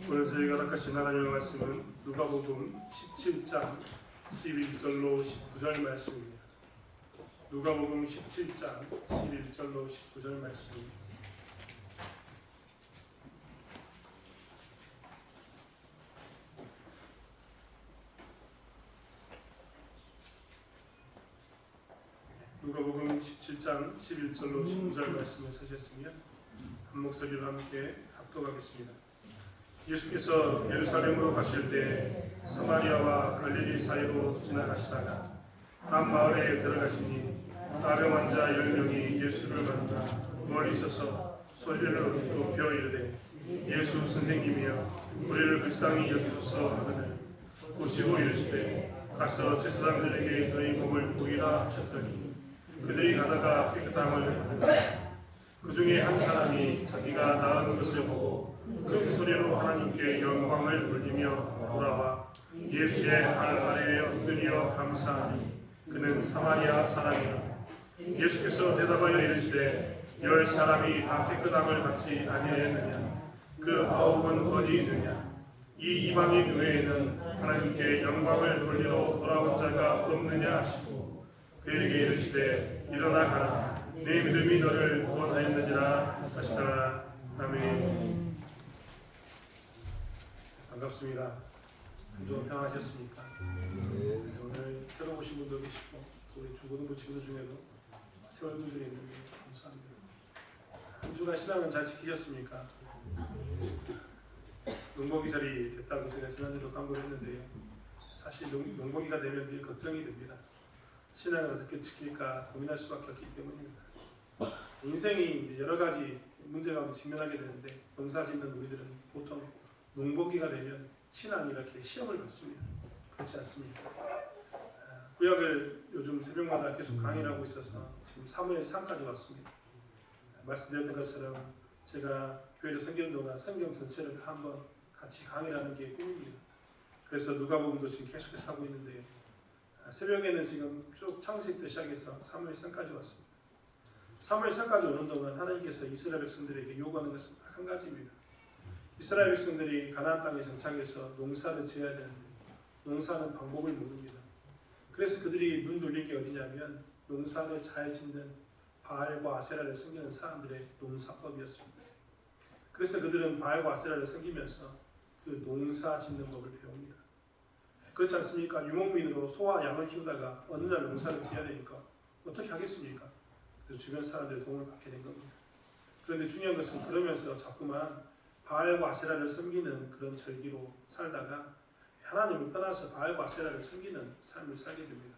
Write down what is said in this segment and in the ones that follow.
오늘 저희가 낚아신 하나님의 말씀은 누가복음 17장 11절로 19절 말씀입니다. 누가복음 17장 11절로 19절 말씀입니다. 누가복음 17장 11절로 19절 말씀을 사셨으면 한 목소리로 함께 합독하겠습니다. 예수께서 예루살렘으로 가실 때 사마리아와 갈릴리 사이로 지나가시다가 한 마을에 들어가시니 나병 환자 10명이 예수를 만나 멀리 서서 소리를 높여 이르되 예수 선생님이여 우리를 불쌍히 여기소서 하거늘 보시고 이르시되 가서 제사장들에게 너희 몸을 보이라 하셨더니 그들이 가다가 깨끗함을 받으니 그 중에 한 사람이 자기가 나은 것을 보고 큰 소리로 하나님께 영광을 돌리며 돌아와 예수의 발 아래에 엎드려 감사하니 그는 사마리아 사람이라. 예수께서 대답하여 이르시되 10사람이 다 깨끗함을 받지 아니하였느냐? 그 9은 어디 있느냐? 이 이방인 외에는 하나님께 영광을 돌리러 돌아온 자가 없느냐 하시고 그에게 이르시되 일어나 가라. 내 믿음이 너를 구원하였느니라 하시더라. 아멘. 반갑습니다. 좀 평안하셨습니까? 오늘 새로 오신 분도 계시고 우리 중고등부 친구들 중에도 세월 분들이 있는데 감사합니다. 한 주간 신앙은 잘 지키셨습니까? 농번기살이 됐다고 제가 지난주도 광고를 했는데요. 사실 농번기가 되면 늘 걱정이 됩니다. 신앙을 어떻게 지킬까 고민할 수밖에 없기 때문입니다. 인생이 이제 여러 가지 문제가 직면하게 되는데 농사 짓는 우리들은 보통 농번기가 되면 신앙이 이렇게 시험을 받습니다. 그렇지 않습니까? 구약을 요즘 새벽마다 계속 강의를 하고 있어서 지금 사무엘 3까지 왔습니다. 말씀드렸던 것처럼 제가 교회를 섬기는 동안 성경 전체를 한번 같이 강의를 하는 게 꿈입니다. 그래서 누가복음도 지금 계속해서 하고 있는데요. 새벽에는 지금 쭉 창세기부터 시작해서 사무엘 3까지 왔습니다. 사무엘 3까지 오는 동안 하나님께서 이스라엘 백성들에게 요구하는 것은 한 가지입니다. 이스라엘 백성들이 가나안 땅에 정착해서 농사를 지어야 되는데 농사는 방법을 모릅니다. 그래서 그들이 눈 돌린 게 어디냐면 농사를 잘 짓는 바알과 아세라를 섬기는 사람들의 농사법이었습니다. 그래서 그들은 바알과 아세라를 섬기면서 그 농사 짓는 법을 배웁니다. 그렇지 않습니까? 유목민으로 소와 양을 키우다가 어느 날 농사를 지어야 되니까 어떻게 하겠습니까? 그래서 주변 사람들의 도움을 받게 된 겁니다. 그런데 중요한 것은 그러면서 자꾸만 바알과 아세라를 섬기는 그런 절기로 살다가 하나님을 떠나서 바알과 아세라를 섬기는 삶을 살게 됩니다.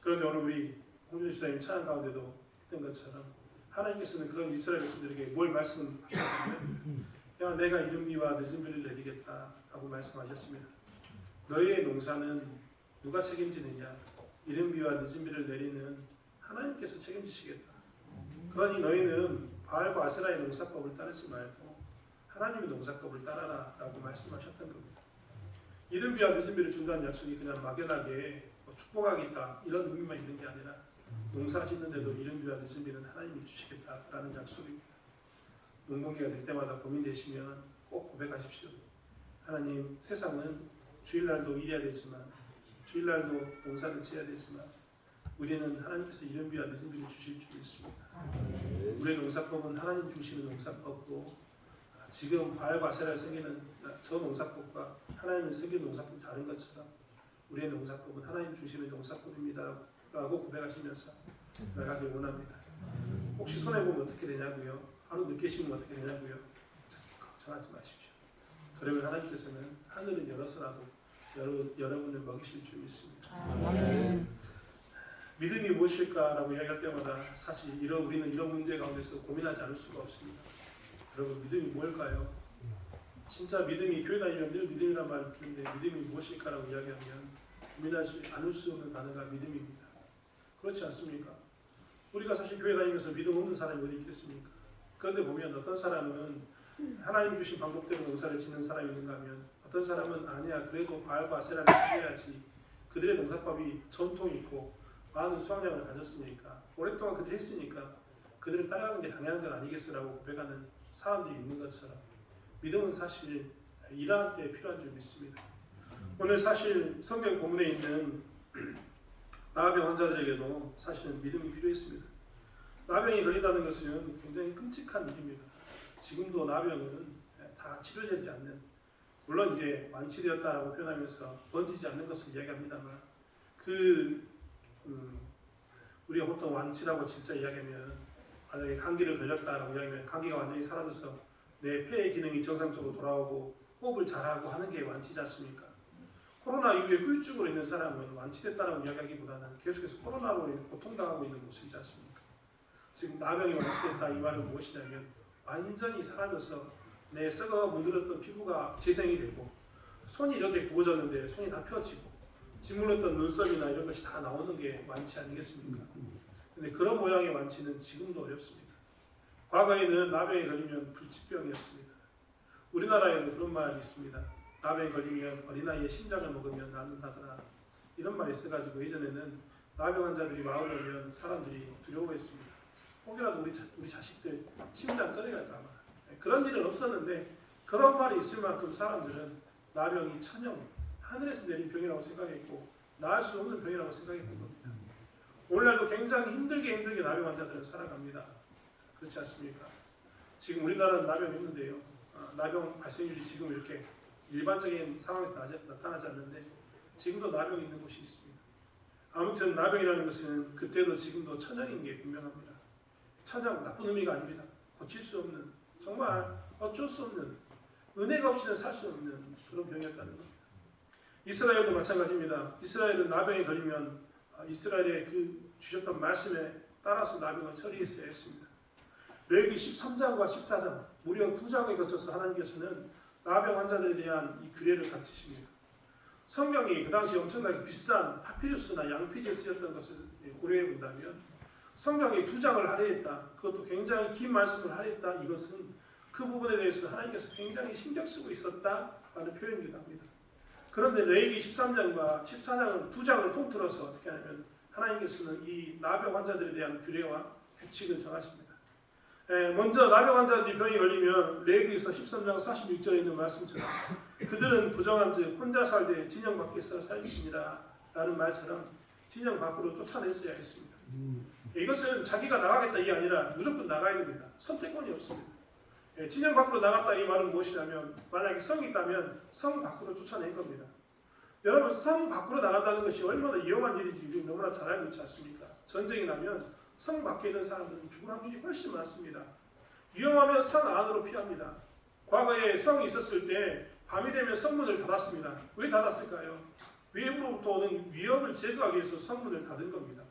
그런데 오늘 우리 홍준수 지사님 찬양 가운데도 했던 것처럼 하나님께서는 그런 이스라엘 백성들에게 뭘 말씀하셨냐면 야 내가 이른 비와 늦은 비를 내리겠다 라고 말씀하셨습니다. 너희의 농사는 누가 책임지느냐? 이른 비와 늦은 비를 내리는 하나님께서 책임지시겠다. 그러니 너희는 바알과 아세라의 농사법을 따르지 말고 하나님의 농사법을 따라라 라고 말씀하셨던 겁니다. 이른 비와 늦은 비를 준다는 약속이 그냥 막연하게 축복하겠다 이런 의미만 있는 게 아니라 농사 짓는데도 이른 비와 늦은 비는 하나님이 주시겠다라는 약속입니다. 농번기가 될 때마다 고민되시면 꼭 고백하십시오. 하나님, 세상은 주일날도 일해야 되지만 주일날도 농사를 지어야 되지만 우리는 하나님께서 이른 비와 늦은 비를 주실 줄 믿습니다. 우리의 농사법은 하나님 주시는 농사법고 지금 바알과 아세라를 섬기는 저 농사법과 하나님을 섬기는 농사법이 다른 것처럼 우리의 농사법은 하나님 주시는 농사법입니다 라고 고백하시면서 나가길 원합니다. 혹시 손해보면 어떻게 되냐고요? 하루 늦게 쉬면 어떻게 되냐고요? 걱정하지 마십시오. 그러면 하나님께서는 하늘을 열어서라도 여러분을 먹이실 줄 믿습니다. 믿음이 무엇일까라고 이야기할 때마다 사실 우리는 이런 문제 가운데서 고민하지 않을 수가 없습니다. 여러분 믿음이 뭘까요? 진짜 믿음이 교회 다니면 늘 믿음이란 말을 듣는데 믿음이 무엇일까라고 이야기하면 고민하지 않을 수 없는 단어가 믿음입니다. 그렇지 않습니까? 우리가 사실 교회 다니면서 믿음 없는 사람이 어디 있겠습니까? 그런데 보면 어떤 사람은 하나님 주신 방법대로 농사를 짓는 사람이 있는가 하면 어떤 사람은 아니야 그래도 바알과 아세라를 지켜야지 그들의 농사법이 전통이 있고 많은 수확량을 가졌으니까 오랫동안 그들이 했으니까 그들을 따라가는 게 당연한 건 아니겠어라고 고백하는 사람들이 있는 것처럼 믿음은 사실 일하는 때 필요한 줄 믿습니다. 오늘 사실 성경 본문에 있는 나병 환자들에게도 사실은 믿음이 필요했습니다. 나병이 걸린다는 것은 굉장히 끔찍한 일입니다. 지금도 나병은 다 치료되지 않는, 물론 이제 완치되었다라고 표현하면서 번지지 않는 것을 이야기합니다만, 우리가 보통 완치라고 진짜 이야기하면, 만약에 감기를 걸렸다라고 이야기하면 감기가 완전히 사라져서 내 폐의 기능이 정상적으로 돌아오고 호흡을 잘하고 하는 게 완치지 않습니까? 코로나 이후에 후유증으로 있는 사람은 완치됐다라고 이야기하기보다는 계속해서 코로나로 고통당하고 있는 모습이지 않습니까? 지금 나병이 완치됐다 이 말은 무엇이냐면 완전히 사라져서 내 썩어 물들었던 피부가 재생이 되고 손이 이렇게 구워졌는데 손이 다 펴지고 짓물렀던 눈썹이나 이런 것이 다 나오는 게 완치 아니겠습니까? 근데 그런 모양의 완치는 지금도 어렵습니다. 과거에는 나병에 걸리면 불치병이었습니다. 우리나라에도 그런 말이 있습니다. 나병에 걸리면 어린아이의 심장을 먹으면 낫는다더라. 이런 말이 있어가지고 예전에는 나병 환자들이 마을에 오면 사람들이 두려워했습니다. 혹여라도 우리 자식들 심장 꺼내갈까 봐. 그런 일은 없었는데 그런 말이 있을 만큼 사람들은 나병이 천형, 하늘에서 내린 병이라고 생각했고 나을 수 없는 병이라고 생각했던 겁니다. 오늘날도 굉장히 힘들게 나병 환자들은 살아갑니다. 그렇지 않습니까? 지금 우리나라는 나병이 없는데요. 나병 발생률이 지금 이렇게 일반적인 상황에서 나타나지 않는데 지금도 나병이 있는 곳이 있습니다. 아무튼 나병이라는 것은 그때도 지금도 천형인 게 분명합니다. 천형, 나쁜 의미가 아닙니다. 고칠 수 없는, 정말 어쩔 수 없는, 은혜가 없이는 살 수 없는 그런 병이었다는 겁니다. 이스라엘도 마찬가지입니다. 이스라엘은 나병에 걸리면 이스라엘의 그 주셨던 말씀에 따라서 나병을 처리했어야 했습니다. 레위기 13장과 14장, 무려 2장에 거쳐서 하나님께서는 나병 환자들에 대한 이 규례를 가르치십니다. 성경이 그 당시 엄청나게 비싼 파피루스나 양피지에 쓰였던 것을 고려해 본다면 성경이 2장을 할애했다. 그것도 굉장히 긴 말씀을 할애했다. 이것은 그 부분에 대해서 하나님께서 굉장히 신경 쓰고 있었다라는 표현이기도 합니다. 그런데 레위기 13장과 14장은 2장을 통틀어서 어떻게 하냐면 하나님께서는 이 나병 환자들에 대한 규례와 규칙을 정하십니다. 먼저 나병 환자들이 병이 걸리면 레위기서 13장 46절에 있는 말씀처럼 그들은 부정한즉 혼자 살되 진영 밖에서 살지니라 라는 말처럼 진영 밖으로 쫓아냈어야 했습니다. 이것은 자기가 나가겠다 이 아니라 무조건 나가야 됩니다. 선택권이 없습니다. 진영 밖으로 나갔다 이 말은 무엇이냐면 만약에 성이 있다면 성 밖으로 쫓아낸 겁니다. 여러분 성 밖으로 나간다는 것이 얼마나 위험한 일인지 우리 너무나 잘 알고 있지 않습니까? 전쟁이 나면 성 밖에 있는 사람들은 죽을 확률이 훨씬 많습니다. 위험하면 성 안으로 피합니다. 과거에 성이 있었을 때 밤이 되면 성문을 닫았습니다. 왜 닫았을까요? 외부로부터 오는 위협을 제거하기 위해서 성문을 닫은 겁니다.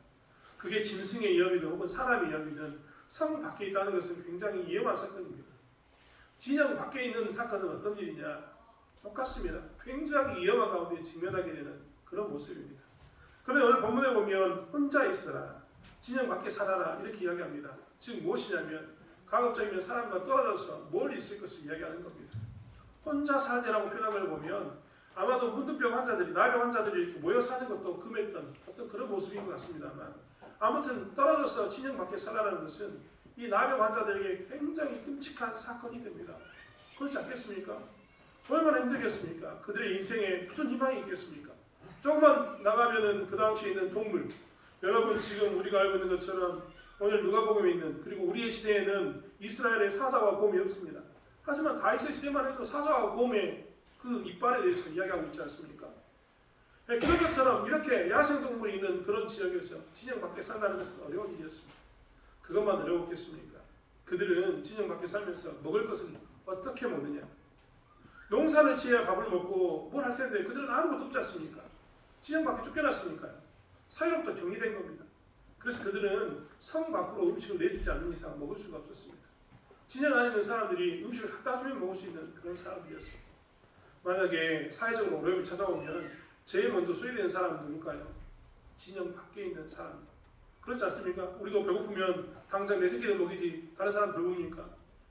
그게 짐승의 위협이든 혹은 사람의 위협이든 성 밖에 있다는 것은 굉장히 위험한 사건입니다. 진영 밖에 있는 사건은 어떤 일이냐? 똑같습니다. 굉장히 위험한 가운데 직면하게 되는 그런 모습입니다. 그런데 오늘 본문에 보면 혼자 있어라, 진영 밖에 살아라 이렇게 이야기합니다. 즉 무엇이냐면 가급적이면 사람과 떨어져서 멀리 있을 것을 이야기하는 겁니다. 혼자 살대라고 표현한 걸 보면 아마도 문둥병 환자들이, 나병 환자들이 이렇게 모여 사는 것도 금했던 어떤 그런 모습인 것 같습니다만 아무튼 떨어져서 진영 밖에 살아라는 것은 이 나병 환자들에게 굉장히 끔찍한 사건이 됩니다. 그렇지 않겠습니까? 얼마나 힘들겠습니까? 그들의 인생에 무슨 희망이 있겠습니까? 조금만 나가면은 그 당시에 있는 동물, 여러분 지금 우리가 알고 있는 것처럼 오늘 누가복음에 있는, 그리고 우리의 시대에는 이스라엘의 사자와 곰이 없습니다. 하지만 다윗의 시대만 해도 사자와 곰의 그 이빨에 대해서 이야기하고 있지 않습니까? 그런 것처럼 이렇게 야생동물이 있는 그런 지역에서 진영 밖에 산다는 것은 어려운 일이었습니다. 그것만 어려웠겠습니까? 그들은 진영 밖에 살면서 먹을 것은 어떻게 먹느냐? 농사를 지어야 밥을 먹고 뭘 할 텐데 그들은 아무것도 없지 않습니까? 진영 밖에 쫓겨났으니까요. 사회로부터 격리된 겁니다. 그래서 그들은 성 밖으로 음식을 내주지 않는 이상 먹을 수가 없었습니다. 진영 안에 있는 사람들이 음식을 갖다 주면 먹을 수 있는 그런 사람들이었습니다. 만약에 사회적으로 어려움이 찾아오면 제일 먼저 소외되는 사람은 누굴까요? 진영 밖에 있는 사람. 그렇지 않습니까? 우리도 배고프면 당장 내 새끼를 먹이지 다른 사람 배고프니까.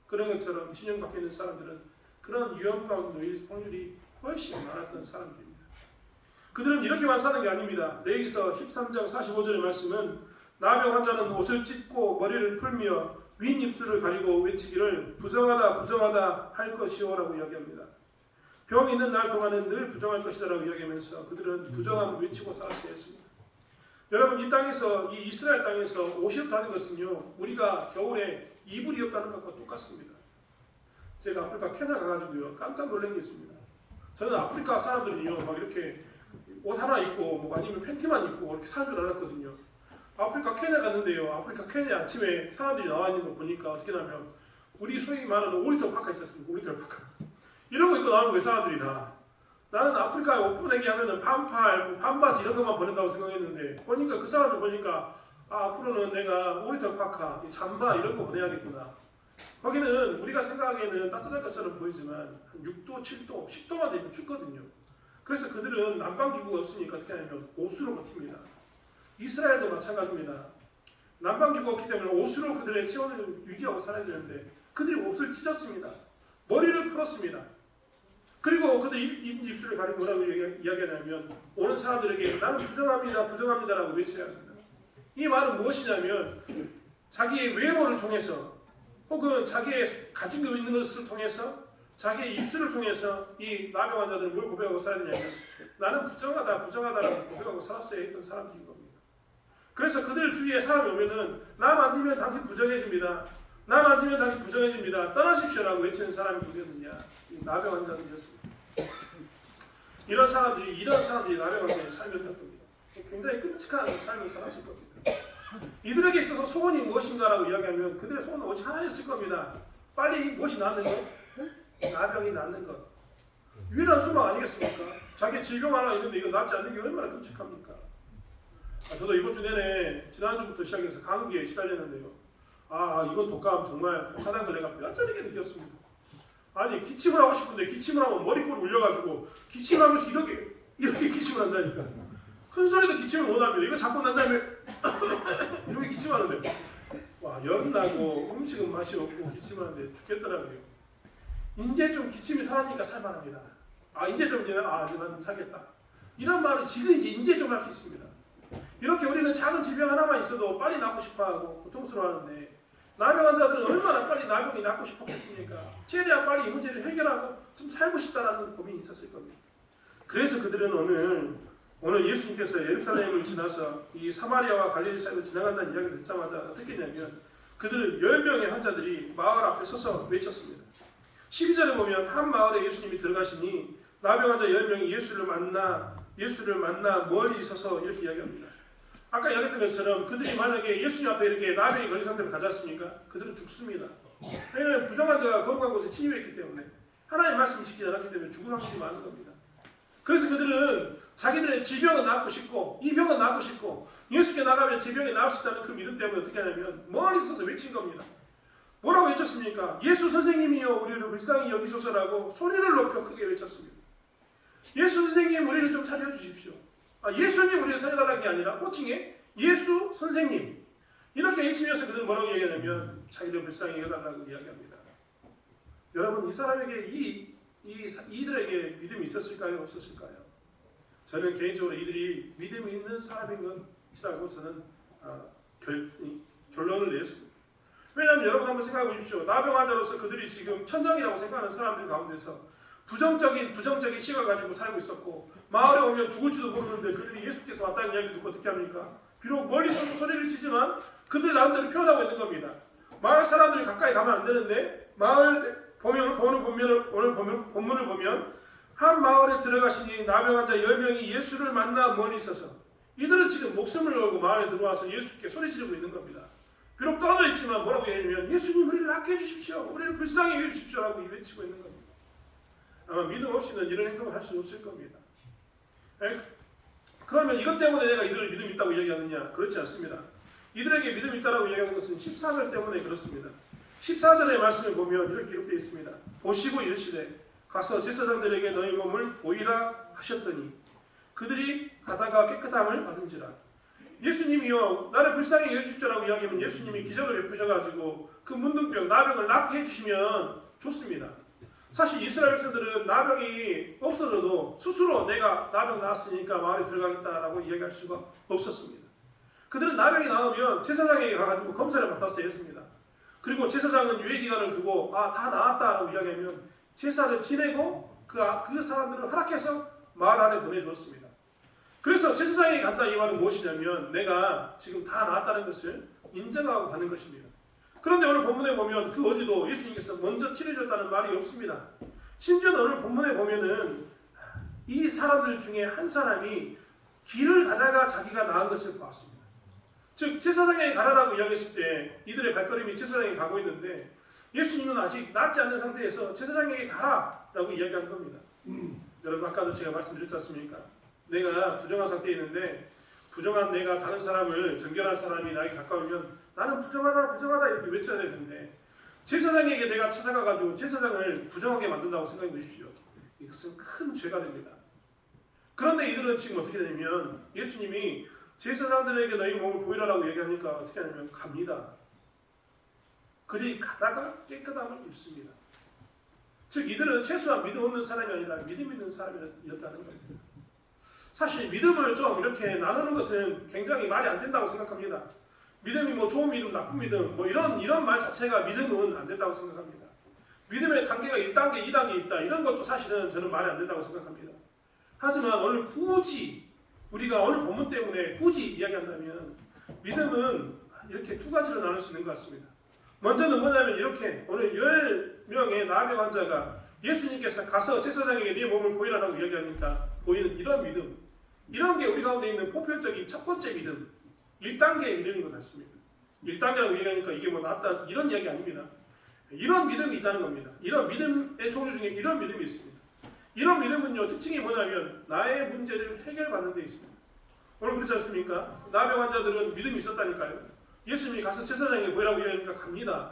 그런 것처럼 진영 밖에 있는 사람들은 그런 위험 가운데 놓일 확률이 훨씬 많았던 사람들입니다. 그들은 이렇게만 사는 게 아닙니다. 레위기서 13장 45절의 말씀은 나병 환자는 옷을 찢고 머리를 풀며 윗입술을 가리고 외치기를 부정하다 부정하다 할 것이오라고 이야기합니다. 병이 있는 날 동안은 늘 부정할 것이다라고 이야기하면서 그들은 부정함을 외치고 살았어야 했습니다. 여러분, 이 땅에서, 이 이스라엘 땅에서 옷이었다는 것은요, 우리가 겨울에 이불이 없다는 것과 똑같습니다. 제가 아프리카 케냐 가가지고요, 깜짝 놀란 게 있습니다. 저는 아프리카 사람들이요, 막 이렇게 옷 하나 입고, 뭐 아니면 팬티만 입고 이렇게 사는 줄 알았거든요. 아프리카 케냐 갔는데요, 아프리카 케냐 아침에 사람들이 나와 있는 거 보니까 어떻게 하면, 우리 소위 말하는 오리털 파카 있지 않습니까? 오리털 파카. 이런 거 입고 나오는 거예요, 사람들이 다. 나는 아프리카에 옷 보내기 하면은 반팔, 반바지 이런 것만 보낸다고 생각했는데, 보니까 그 사람들 보니까, 아, 앞으로는 내가 오리털 파카, 잠바 이런 거 보내야겠구나. 거기는 우리가 생각하기에는 따뜻할 것처럼 보이지만 한 6도, 7도, 10도만 되면 춥거든요. 그래서 그들은 난방기구가 없으니까 어떻게 하냐면 옷으로 버팁니다. 이스라엘도 마찬가지입니다. 난방기구가 없기 때문에 옷으로 그들의 체온을 유지하고 살아야 되는데 그들이 옷을 찢었습니다. 머리를 풀었습니다. 그리고 그들 입술을 가리고 뭐라고 이야기하냐면 오는 사람들에게 나는 부정합니다, 부정합니다라고 외쳐야 합니다. 이 말은 무엇이냐면 자기의 외모를 통해서 혹은 자기의 가지고 있는 것을 통해서 자기의 입술을 통해서 이 나병 환자들은 뭘 고백하고 살아야 되냐면 나는 부정하다, 부정하다라고 고백하고 살았어야 했던 사람들인 겁니다. 그래서 그들 주위에 사람이 오면은 나 만지면 당신 부정해집니다. 나 만지면 당신 부정해집니다. 떠나십시오라고 외치는 사람이 누구였느냐? 나병 환자들이었습니다. 이런 사람들이 나병 환자의 삶이었던 겁니다. 굉장히 끔찍한 삶을 살았을 겁니다. 이들에게 있어서 소원이 무엇인가라고 이야기하면 그들의 소원은 오직 하나였을 겁니다. 빨리 무엇이 낫는 것? 나병이 낫는 것. 유일한 소망 아니겠습니까? 자기 질병 하나 있는데 이거 낫지 않는 게 얼마나 끔찍합니까? 저도 이번 주 내내 지난주부터 시작해서 감기에 시달렸는데요. 이번 독감 정말 독하다는 걸 내가 뼈저리게 느꼈습니다. 아니 기침을 하고 싶은데 기침을 하면 머리꼬리 울려가지고 기침하면서 이렇게 기침을 한다니까. 큰 소리도 기침을 못합니다. 이거 자꾸 난 다음에 이렇게 기침하는데 열 나고 음식은 맛이 없고 기침하는데 죽겠더라고요. 이제 좀 기침이 사라지니까 살만합니다. 이제 좀 난 살겠다. 이런 말을 지금 이제 좀 할 수 있습니다. 이렇게 우리는 작은 질병 하나만 있어도 빨리 낫고 싶어하고 고통스러워하는데 나병 환자들은 얼마나 빨리 나병이 낫고 싶었겠습니까? 최대한 빨리 이 문제를 해결하고 좀 살고 싶다라는 고민이 있었을 겁니다. 그래서 그들은 오늘 예수님께서 예루살렘을 지나서 이 사마리아와 갈릴리 사이로 지나간다는 이야기를 듣자마자 어떻게 했냐면 그들 10명의 환자들이 마을 앞에 서서 외쳤습니다. 12절에 보면 한 마을에 예수님이 들어가시니 나병 환자 10명이 예수를 만나 멀리 서서 이렇게 이야기합니다. 아까 이야기했던 것처럼 그들이 만약에 예수님 앞에 이렇게 나병이 걸린 상태를 가졌습니까? 그들은 죽습니다. 왜냐하면 부정한 자가 거룩한 곳에 침입했기 때문에 하나님의 말씀을 지키지 않았기 때문에 죽을 확률이 많은 겁니다. 그래서 그들은 자기들의 질병은 낫고 싶고 이 병은 낫고 싶고 예수께 나가면 질병이 나을 수 있다는 그 믿음 때문에 어떻게 하냐면 멀리 서서 외친 겁니다. 뭐라고 외쳤습니까? 예수 선생님이여 우리를 불쌍히 여기소서라고 소리를 높여 크게 외쳤습니다. 예수 선생님 우리를 좀 살려주십시오. 예수님 우리를 살려달라는 게 아니라 호칭에 예수 선생님 이렇게 외치면서 그들은 뭐라고 얘기하냐면 자기를 불쌍히 여겨달라고 이야기합니다. 여러분 이 사람에게 이들에게 믿음이 있었을까요? 없었을까요? 저는 개인적으로 이들이 믿음이 있는 사람인 것이라고 저는 결론을 내었습니다. 왜냐하면 여러분 한번 생각해 보십시오. 나병 환자로서 그들이 지금 천정이라고 생각하는 사람들 가운데서 부정적인 시각을 가지고 살고 있었고 마을에 오면 죽을지도 모르는데 그들이 예수께서 왔다는 이야기를 듣고 어떻게 합니까? 비록 멀리 서서 소리를 치지만 그들 나름대로 표현하고 있는 겁니다. 마을 사람들이 가까이 가면 안 되는데 오늘 본문을 보면 한 마을에 들어가시니 나병 환자 10명이 예수를 만나 멀리 있어서 이들은 지금 목숨을 걸고 마을에 들어와서 예수께 소리 지르고 있는 겁니다. 비록 떨어져 있지만 뭐라고 얘기하냐면 예수님 우리를 낫게 해주십시오. 우리를 불쌍히 해주십시오라고 외치고 있는 겁니다. 아마 믿음 없이는 이런 행동을 할 수 없을 겁니다. 그러면 이것 때문에 내가 이들을 믿음 있다고 이야기하느냐? 그렇지 않습니다. 이들에게 믿음 있다고 이야기하는 것은 14절 때문에 그렇습니다. 14절의 말씀을 보면 이렇게 기록되어 있습니다. 보시고 이르시되 가서 제사장들에게 너희 몸을 보이라 하셨더니 그들이 가다가 깨끗함을 받은지라. 예수님이요 나를 불쌍히 여기십시오라고 이야기하면 예수님이 기적을 베푸셔가지고 그 문둥병 나병을 낫게 해주시면 좋습니다. 사실 이스라엘 백성들은 나병이 없어져도 스스로 내가 나병 나았으니까 마을에 들어가겠다라고 이야기할 수가 없었습니다. 그들은 나병이 나오면 제사장에게 가가지고 검사를 맡았어야 했습니다. 그리고 제사장은 유예기간을 두고 다 나았다라고 이야기하면 제사를 지내고 그 사람들을 허락해서 마을 안에 보내주었습니다. 그래서 제사장에게 간다 이 말은 무엇이냐면 내가 지금 다 나았다는 것을 인정하고 가는 것입니다. 그런데 오늘 본문에 보면 그 어디도 예수님께서 먼저 치러줬다는 말이 없습니다. 심지어 오늘 본문에 보면은 이 사람들 중에 한 사람이 길을 가다가 자기가 나은 것을 보았습니다. 즉 제사장에게 가라라고 이야기했을 때 이들의 발걸음이 제사장에게 가고 있는데 예수님은 아직 낫지 않는 상태에서 제사장에게 가라라고 이야기한 겁니다. 여러분 아까도 제가 말씀드렸지 않습니까? 내가 부정한 상태에 있는데 부정한 내가 다른 사람을 정결한 사람이 나에게 가까우면 나는 부정하다 이렇게 외쳐야 되는데 제사장에게 내가 찾아가가지고 제사장을 부정하게 만든다고 생각해 보십시오. 이것은 큰 죄가 됩니다. 그런데 이들은 지금 어떻게 되냐면 예수님이 제사장들에게 너희 몸을 보이라라고 얘기하니까 어떻게 하냐면 갑니다. 그리 가다가 깨끗함을 입습니다. 즉 이들은 최소한 믿음 없는 사람이 아니라 믿음 있는 사람이었다는 겁니다. 사실 믿음을 좀 이렇게 나누는 것은 굉장히 말이 안 된다고 생각합니다. 믿음이 뭐 좋은 믿음, 나쁜 믿음, 뭐 이런 말 자체가 믿음은 안 된다고 생각합니다. 믿음의 단계가 1단계, 2단계 있다. 이런 것도 사실은 저는 말이 안 된다고 생각합니다. 하지만 오늘 굳이 우리가 오늘 본문 때문에 굳이 이야기한다면 믿음은 이렇게 두 가지로 나눌 수 있는 것 같습니다. 먼저는 뭐냐면 이렇게 오늘 10명의 나병 환자가 예수님께서 가서 제사장에게 네 몸을 보이라고 이야기하니까 보이는 이런 믿음, 이런 게 우리 가운데 있는 보편적인 첫 번째 믿음, 1단계의 믿음인 것 같습니다. 1단계라고 얘기하니까 이게 뭐 낫다 이런 이야기 아닙니다. 이런 믿음이 있다는 겁니다. 이런 믿음의 종류 중에 이런 믿음이 있습니다. 이런 믿음은요 특징이 뭐냐면 나의 문제를 해결받는 데 있습니다. 오늘 그렇지 않습니까? 나병 환자들은 믿음이 있었다니까요. 예수님이 가서 제사장에게 보이라고 이야기하니까 갑니다.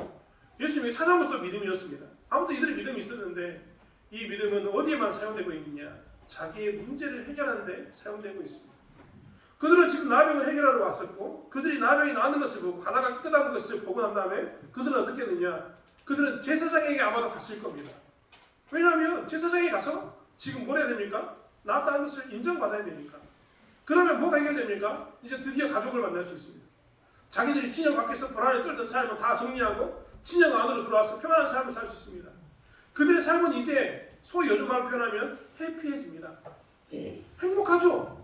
예수님이 찾아온 것도 믿음이었습니다. 아무튼 이들의 믿음이 있었는데 이 믿음은 어디에만 사용되고 있느냐? 자기의 문제를 해결하는 데 사용되고 있습니다. 그들은 지금 나병을 해결하러 왔었고 그들이 나병이 나는 것을 보고 가다가 깨끗한 것을 보고 난 다음에 그들은 어떻게 했느냐? 그들은 제사장에게 아마도 갔을 겁니다. 왜냐하면 제사장에 가서 지금 뭘 해야 됩니까? 나았다는 것을 인정받아야 되니까. 그러면 뭐가 해결됩니까? 이제 드디어 가족을 만날 수 있습니다. 자기들이 친형 밖에서 불안에 떨던 삶을 다 정리하고 친형 안으로 들어와서 평안한 삶을 살 수 있습니다. 그들의 삶은 이제 소위 요즘 말로 표현하면 해피해집니다. 행복하죠?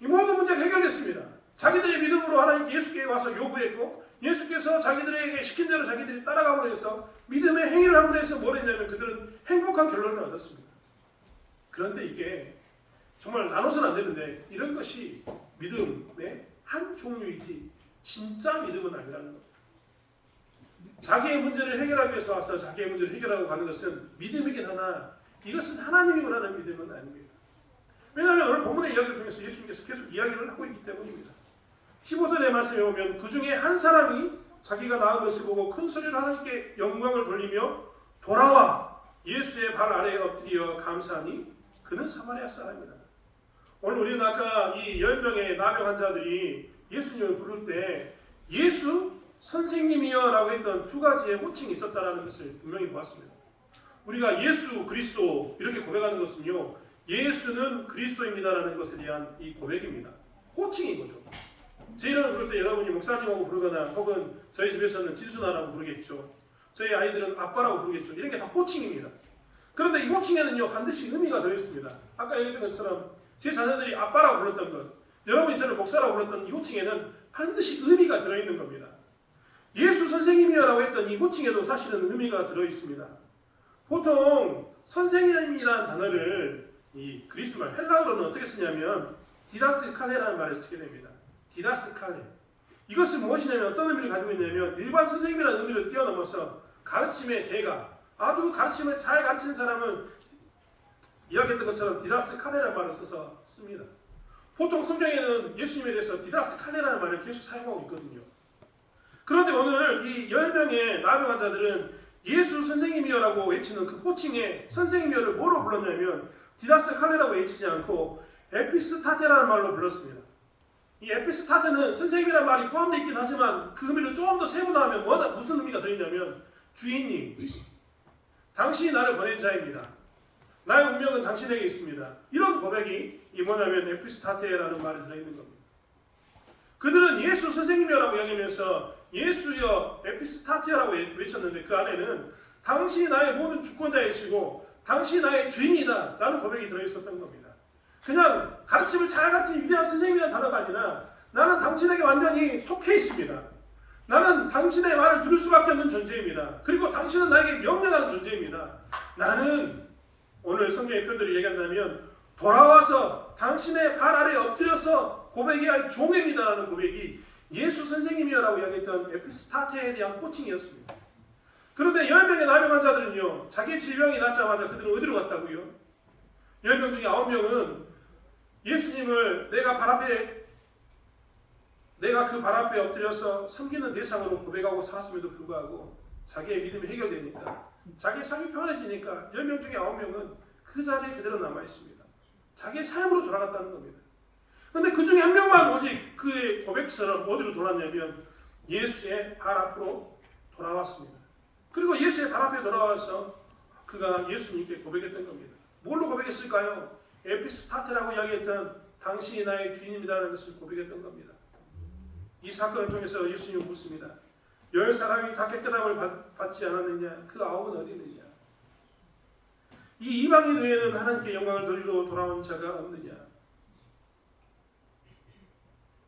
이 모든 문제가 해결됐습니다. 자기들의 믿음으로 하나님께 예수께 와서 요구했고 예수께서 자기들에게 시킨 대로 자기들이 따라가므로 해서 믿음의 행위를 함으로 해서 뭘 했냐면 그들은 행복한 결론을 얻었습니다. 그런데 이게 정말 나눠서는 안 되는데 이런 것이 믿음의 한 종류이지 진짜 믿음은 아니라는 겁니다. 자기의 문제를 해결하기 위해서 와서 자기의 문제를 해결하고 가는 것은 믿음이긴 하나 이것은 하나님이고 하는 믿음은 아닙니다. 왜냐하면 오늘 본문의 이야기를 통해서 예수님께서 계속 이야기를 하고 있기 때문입니다. 15절의 말씀에 보면 그 중에 한 사람이 자기가 나은 것을 보고 큰 소리로 하나님께 영광을 돌리며 돌아와 예수의 발 아래에 엎드려 감사하니 그는 사마리아 사람이다. 오늘 우리는 아까 이 10명의 나병 환자들이 예수님을 부를 때 예수 선생님이여 라고 했던 두 가지의 호칭이 있었다는 것을 분명히 보았습니다. 우리가 예수 그리스도 이렇게 고백하는 것은요 예수는 그리스도입니다라는 것에 대한 이 고백입니다. 호칭인 거죠. 제 이름을 부를 때 여러분이 목사님하고 부르거나 혹은 저희 집에서는 진수나라고 부르겠죠. 저희 아이들은 아빠라고 부르겠죠. 이런 게 다 호칭입니다. 그런데 이 호칭에는요 반드시 의미가 들어있습니다. 아까 얘기했던 것처럼 제 자녀들이 아빠라고 불렀던 것, 여러분이 저를 목사라고 불렀던 이 호칭에는 반드시 의미가 들어있는 겁니다. 예수 선생님이라고 했던 이 호칭에도 사실은 의미가 들어있습니다. 보통 선생님이라는 단어를 이 그리스말 헬라어로는 어떻게 쓰냐면 디다스칼레라는 말을 쓰게 됩니다. 디다스칼레. 이것은 무엇이냐면 어떤 의미를 가지고 있냐면 일반 선생님이라는 의미를 뛰어넘어서 가르침의 대가, 아주 가르침을 잘 가르치는 사람은 이야기했던 것처럼 디다스칼레라는 말을 써서 씁니다. 보통 성경에는 예수님에 대해서 디다스칼레라는 말을 계속 사용하고 있거든요. 그런데 오늘 이 10명의 나병 환자들은 예수 선생님이여라고 외치는 그 호칭에 선생님이여를 뭐로 불렀냐면 디다스칼레라고 외치지 않고 에피스타테라는 말로 불렀습니다. 이 에피스타테는 선생님이라는 말이 포함되어 있긴 하지만 그 의미를 조금 더 세분화하면 무슨 의미가 들어있냐면 주인님, 당신이 나를 보낸 자입니다. 나의 운명은 당신에게 있습니다. 이런 고백이 뭐냐면 에피스타테라는 말이 들어있는 겁니다. 그들은 예수 선생님이라고 이야기하면서 예수여 에피스타테라고 외쳤는데 그 안에는 당신이 나의 모든 주권자이시고 당신이 나의 주인이다 라는 고백이 들어있었던 겁니다. 그냥 가르침을 잘 가르치는 위대한 선생님이라는 단어가 아니라 나는 당신에게 완전히 속해 있습니다. 나는 당신의 말을 들을 수밖에 없는 존재입니다. 그리고 당신은 나에게 명령하는 존재입니다. 나는 오늘 성경의 표현들이 얘기한다면 돌아와서 당신의 발 아래에 엎드려서 고백해야 할 종입니다라는 고백이 예수 선생님이라고 이야기했던 에피스타테에 대한 호칭이었습니다. 그런데 10명의 나병 환자들은요, 자기 질병이 낫자마자 그들은 어디로 갔다고요? 10명 중에 9명은 예수님을 내가 그 발 앞에 엎드려서 섬기는 대상으로 고백하고 살았음에도 불구하고 자기의 믿음이 해결되니까, 자기의 삶이 편해지니까 10명 중에 9명은 그 자리에 그대로 남아있습니다. 자기의 삶으로 돌아갔다는 겁니다. 그런데 그 중에 한 명만 오직 그의 고백처럼 어디로 돌아왔냐면 예수의 발 앞으로 돌아왔습니다. 그리고 예수의 발 앞에 돌아와서 그가 예수님께 고백했던 겁니다. 뭘로 고백했을까요? 에피스타테라고 이야기했던 당신이 나의 주인입니다라는 것을 고백했던 겁니다. 이 사건을 통해서 예수님은 묻습니다. 10사람이 다 깨끗함을 받지 않았느냐? 그 9은 어디 있느냐? 이 이방인 외에는 하나님께 영광을 돌리러 돌아온 자가 없느냐?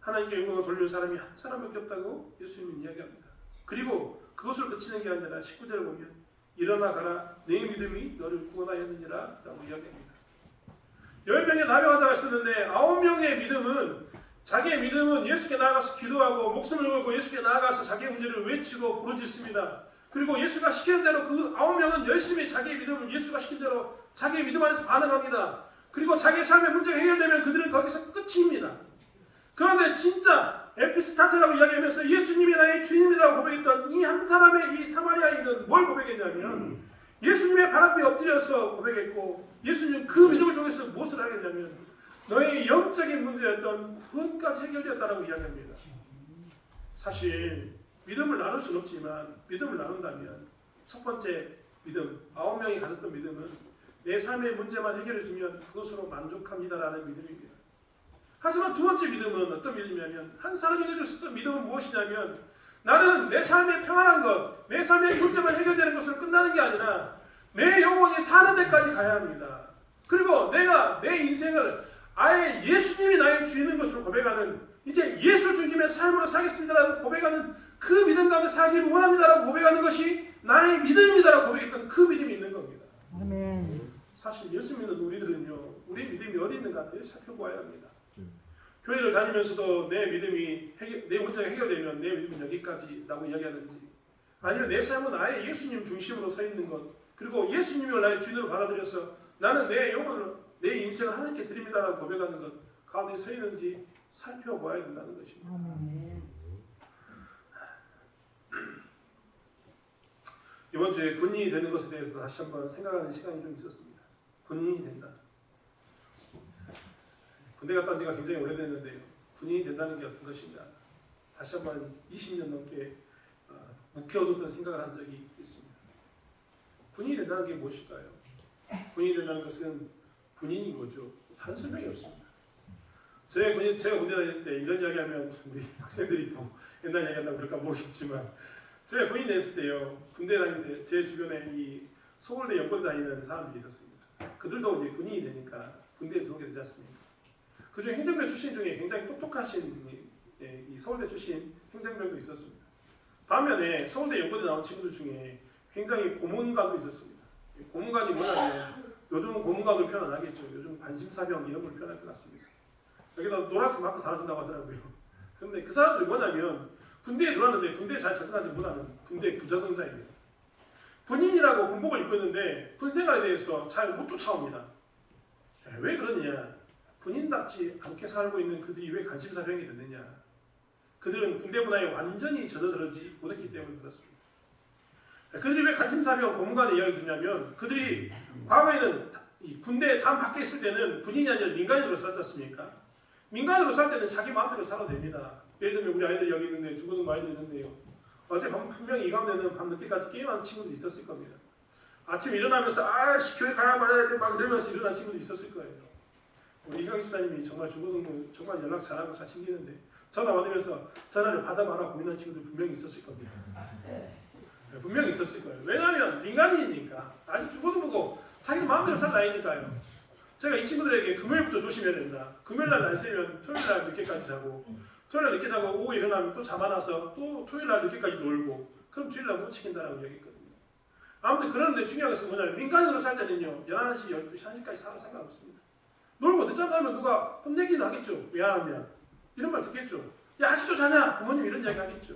하나님께 영광을 돌리는 사람이 한 사람밖에 없다고 예수님은 이야기합니다. 그리고 그것을 그치는 게 아니라 19절을 보면 일어나 가라 내 믿음이 너를 구원하였느니라 라고 이야기합니다. 10명의 나병 환자가 있었는데 9명의 믿음은, 자기의 믿음은 예수께 나아가서 기도하고 목숨을 걸고 예수께 나아가서 자기의 문제를 외치고 부르짖습니다. 그리고 예수가 시키는 대로 그 9명은 열심히 자기의 믿음을 예수가 시킨 대로 자기의 믿음 안에서 반응합니다. 그리고 자기의 삶의 문제가 해결되면 그들은 거기서 끝입니다. 그런데 진짜 에피스타테라고 이야기하면서 예수님이 나의 주님이라고 고백했던 이 한 사람의 이 사마리아인은 뭘 고백했냐면 예수님의 발 앞에 엎드려서 고백했고, 예수님은 그 믿음을 통해서 무엇을 하겠냐면 너의 영적인 문제였던 구원까지 해결되었다라고 이야기합니다. 사실 믿음을 나눌 수는 없지만 믿음을 나눈다면 첫 번째 믿음, 9명이 가졌던 믿음은 내 삶의 문제만 해결해주면 그것으로 만족합니다라는 믿음입니다. 하지만 두 번째 믿음은 어떤 믿음이냐면, 한 사람이 가지고 있었던 믿음은 무엇이냐면 나는 내 삶의 평안한 것, 내 삶의 문제만 해결되는 것으로 끝나는 게 아니라 내 영혼이 사는 데까지 가야 합니다. 그리고 내가 내 인생을 아예 예수님이 나의 주인인 것으로 고백하는, 이제 예수 중심의 삶으로 살겠습니다라고 고백하는 그 믿음 가운데 살기를 원합니다라고 고백하는 것이 나의 믿음입니다라고 고백했던 그 믿음이 있는 겁니다. 아멘. 사실 예수 믿는 우리들은요, 우리 믿음이 어디 있는가를 살펴보아야 합니다. 교회를 다니면서도 내 믿음이 내 문제가 해결되면 내 믿음은 여기까지라고 이야기하는지, 아니면 내 삶은 아예 예수님 중심으로 서 있는 것, 그리고 예수님을 나의 주인으로 받아들여서 나는 내 영혼을, 내 인생을 하나님께 드립니다라고 고백하는 것 가운데 서 있는지 살펴봐야 된다는 것입니다. 아멘. 이번 주에 군인이 되는 것에 대해서 다시 한번 생각하는 시간이 좀 있었습니다. 군인이 된다. 군대 갔다 온 지가 굉장히 오래됐는데요. 군인이 된다는 게 어떤 것인가. 다시 한번 20년 넘게 묵혀뒀던 생각을 한 적이 있습니다. 군인이 된다는 게 무엇일까요? 군인이 된다는 것은 군인인 거죠. 다른 설명이 없습니다. 제가 군대 다녔을 때 이런 이야기하면 우리 학생들이 또 옛날 이야기한다고 그럴까 모르겠지만, 제가 군인 됐을 때요, 군대 다닐 때 제 주변에 이 서울대 연구대 다니는 사람들이 있었습니다. 그들도 이제 군인이 되니까 군대에 들어오게 되지 않습니까? 그중에 행정병 출신 중에 굉장히 똑똑하신 이 서울대 출신 행정병도 있었습니다. 반면에 서울대 연구대 나온 친구들 중에 굉장히 고문관도 있었습니다. 고문관이 뭐냐면, 요즘 고문관을 표현 안 하겠죠. 요즘 관심사병 이런 걸 표현할 것 같습니다. 여기다 노란색 마크 달아준다고 하더라고요. 그런데 그 사람들이 뭐냐면 군대에 들어왔는데 군대에 잘 적응하지 못하는 군대 부적응자입니다. 군인이라고 군복을 입고 있는데 군 생활에 대해서 잘 못 쫓아옵니다. 왜 그러느냐? 군인답지 않게 살고 있는 그들이 왜 관심사병이 됐느냐? 그들은 군대 문화에 완전히 젖어들지 못했기 때문에 그렇습니다. 그들이 왜 관심사병 고문관의 이야기를 듣냐면, 그들이 과거에는 이 군대 담 밖에 있을 때는 군인이 아니라 민간인으로 살지 않습니까? 민간으로 살 때는 자기 마음대로 살아도 됩니다. 예를 들면 우리 아이들이 여기 있는데, 죽어도 아이들이 있는데요, 어제 분명히 이 가운데는 밤 늦게까지 게임하는 친구도 있었을 겁니다. 아침 일어나면서 교회 가야 말아야 돼 막 이러면서 일어난 친구도 있었을 거예요. 우리 이경 집사님이 정말 죽어도 정말 연락 잘하고 잘 챙기는데 전화 받으면서 전화를 받아봐라 고민하는 친구들 분명히 있었을 겁니다. 분명히 있었을 거예요. 왜냐하면 민간인이니까 아직 죽어도 보고 자기 마음대로 살 나이니까요. 제가 이 친구들에게 금요일부터 조심해야 된다. 금요일날 날 새면 토요일날 늦게까지 자고 토요일날 늦게 자고 오후 일어나면 또 잠 안 와서 또 토요일날 늦게까지 놀고 그럼 주일날 못 지킨다라고 이야기했거든요. 아무튼 그런데 중요한 것은 뭐냐면 민간인으로 살 때는요. 11시, 12시, 1시까지 살아도 상관없습니다. 놀고 늦잠 자면 누가 혼내기는 하겠죠. 미안하면. 이런 말 듣겠죠. 야 아직도 자냐? 부모님 이런 이야기 하겠죠.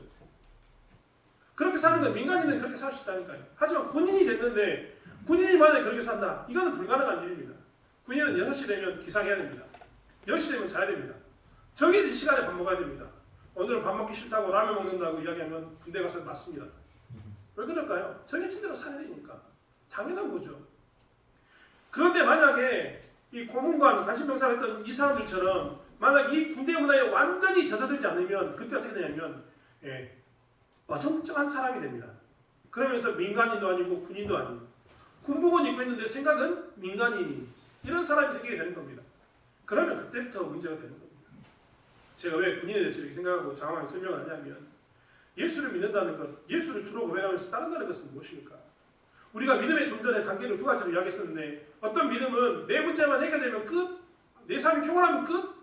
그렇게 사는 건 민간인은 그렇게 살 수 있다니까요. 하지만 군인이 됐는데 군인이 만약에 그렇게 산다. 이거는 불가능한 일입니다. 군인은 6시 되면 기상해야 됩니다. 10시 되면 자야 됩니다. 정해진 시간에 밥 먹어야 됩니다. 오늘은 밥 먹기 싫다고 라면 먹는다고 이야기하면 군대 가서 맞습니다. 왜 그럴까요? 정해진 대로 살아야 되니까. 당연한 거죠. 그런데 만약에 이 고문관, 관심병사를 했던 이 사람들처럼 만약 이 군대 문화에 완전히 젖어들지 않으면 그때 어떻게 되냐면 어정쩡한 사람이 됩니다. 그러면서 민간인도 아니고 군인도 아니고 군복은 입고 있는데 생각은 민간인이 이런 사람이 생기게 되는 겁니다. 그러면 그때부터 문제가 되는 겁니다. 제가 왜 군인에 대해서 이렇게 생각하고 장황하게 설명을 하냐면 예수를 믿는다는 것, 예수를 주로 고백하면서 따른다는 것은 무엇입니까? 우리가 믿음의 좀 전에 단계를 두 가지로 이야기했었는데 어떤 믿음은 내 문제만 해결되면 끝, 내 삶이 평온하면 끝,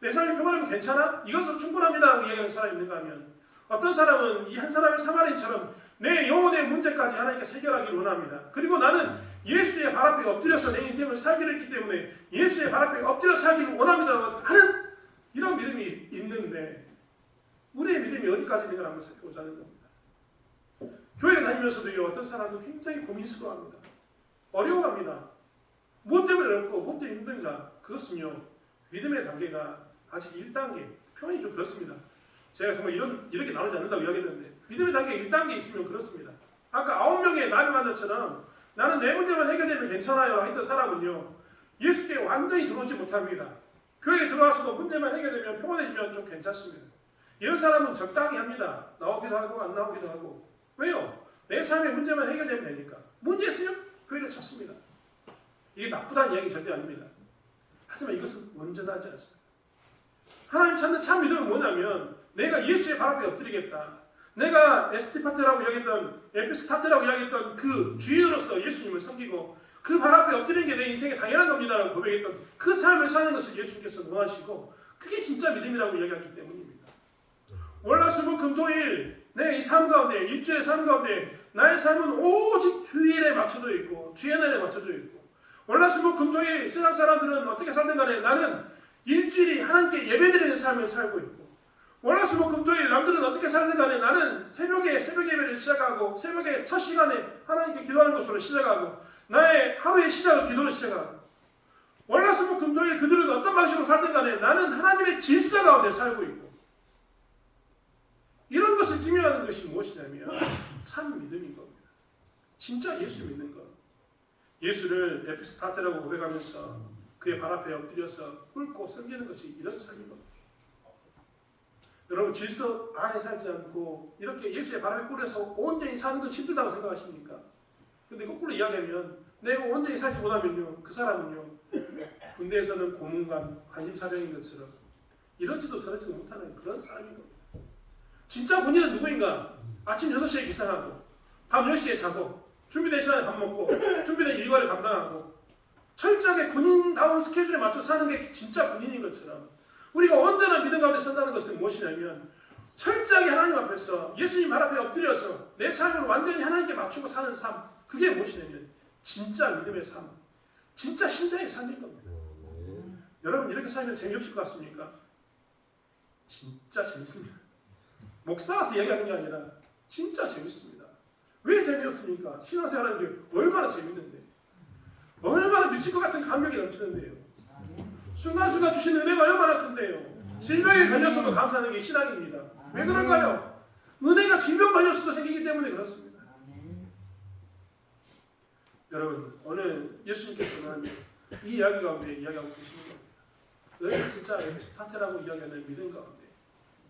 내 삶이 평온하면 괜찮아? 이것으로 충분합니다라고 이야기하는 사람이 있는가 하면 어떤 사람은 이 한 사람의 사마리아인처럼 내 영혼의 문제까지 하나님께서 해결하기를 원합니다. 그리고 나는 예수의 발 앞에 엎드려서 내 인생을 살기로 했기 때문에 예수의 발 앞에 엎드려 살기를 원합니다 하는 이런 믿음이 있는데 우리의 믿음이 어디까지 있는가 한번 살펴보자는 겁니다. 교회를 다니면서도요 어떤 사람은 굉장히 고민스러워합니다. 어려워합니다. 무엇 때문에 어렵고 무엇 때문에 힘든가? 그것은요 믿음의 단계가 아직 1단계 표현이 좀 그렇습니다. 제가 정말 이렇게 나오지 않는다고 이야기했는데 믿음의 단계 1단계 있으면 그렇습니다. 아까 9명의 나를 만났처럼 나는 내 문제만 해결되면 괜찮아요 했던 사람은요 예수께 완전히 들어오지 못합니다. 교회에 들어와서도 문제만 해결되면 평온해지면 좀 괜찮습니다. 이런 사람은 적당히 합니다. 나오기도 하고 안 나오기도 하고. 왜요? 내 삶의 문제만 해결되면 되니까. 문제 있으면 교회를 찾습니다. 이게 나쁘다는 이야기 절대 아닙니다. 하지만 이것은 온전하지 않습니다. 하나님 찾는 참 믿음은 뭐냐면 내가 예수의 발 앞에 엎드리겠다. 내가 에스티파테라고 이야기했던 에피스타테라고 이야기했던 그 주인으로서 예수님을 섬기고 그 발 앞에 엎드리는 게 내 인생의 당연한 겁니다라고 고백했던 그 삶을 사는 것을 예수님께서 원하시고 그게 진짜 믿음이라고 이야기하기 때문입니다. 월화수목금토일 내 이 삶 가운데 일주의 삶 가운데 나의 삶은 오직 주일에 맞춰져 있고 주의 날에 맞춰져 있고 월화수목금토일 세상 사람들은 어떻게 살든 간에 나는 일주일이 하나님께 예배드리는 삶을 살고 있고 월화수목금토일 남들은 어떻게 살든 간에 나는 새벽에 새벽 예배를 시작하고 새벽에 첫 시간에 하나님께 기도하는 것으로 시작하고 나의 하루의 시작을 기도로 시작하고 월화수목금토일 그들은 어떤 방식으로 살든 간에 나는 하나님의 질서 가운데 살고 있고 이런 것을 증명하는 것이 무엇이냐면 참 믿음인 겁니다. 진짜 예수 믿는 것. 예수를 에피스타테라고 고백하면서 그의 발 앞에 엎드려서 꿇고 섬기는 것이 이런 삶인 겁니다. 여러분 질서 안에 살지 않고 이렇게 예수의 발 앞에 꿇어서 온전히 사는 건 힘들다고 생각하십니까? 근데 거꾸로 이야기하면 내가 온전히 살지 못하면요 그 사람은요 군대에서는 고문관, 관심사령인 것처럼 이러지도 저러지도 못하는 그런 사람인 겁니다. 진짜 군인은 누구인가? 아침 6시에 기상하고 밤 10시에 자고 준비된 시간에 밥 먹고 준비된 일과를 감당하고 철저하게 군인다운 스케줄에 맞춰 사는 게 진짜 군인인 것처럼 우리가 온전한 믿음 가운데 산다는 것은 무엇이냐면 철저하게 하나님 앞에서 예수님 발 앞에 엎드려서 내 삶을 완전히 하나님께 맞추고 사는 삶 그게 무엇이냐면 진짜 믿음의 삶 진짜 신자의 삶인 겁니다. 여러분 이렇게 살면 재미없을 것 같습니까? 진짜 재밌습니다. 목사라서 이야기하는 게 아니라 진짜 재밌습니다. 왜 재미없습니까? 신앙생활하는 게 얼마나 재밌는데 얼마나 미칠 것 같은 감격이 넘치는데요. 순간순간 주신 은혜가 얼마나 큰데요. 질병에 걸렸어도 감사하는 게 신앙입니다. 왜 그럴까요? 은혜가 질병 걸렸어도 생기기 때문에 그렇습니다. 여러분 오늘 예수님께서는 이 이야기 가운데 이야기하고 계시는 겁니다. 너희는 진짜 에피스타테라고 이야기하는 믿음 가운데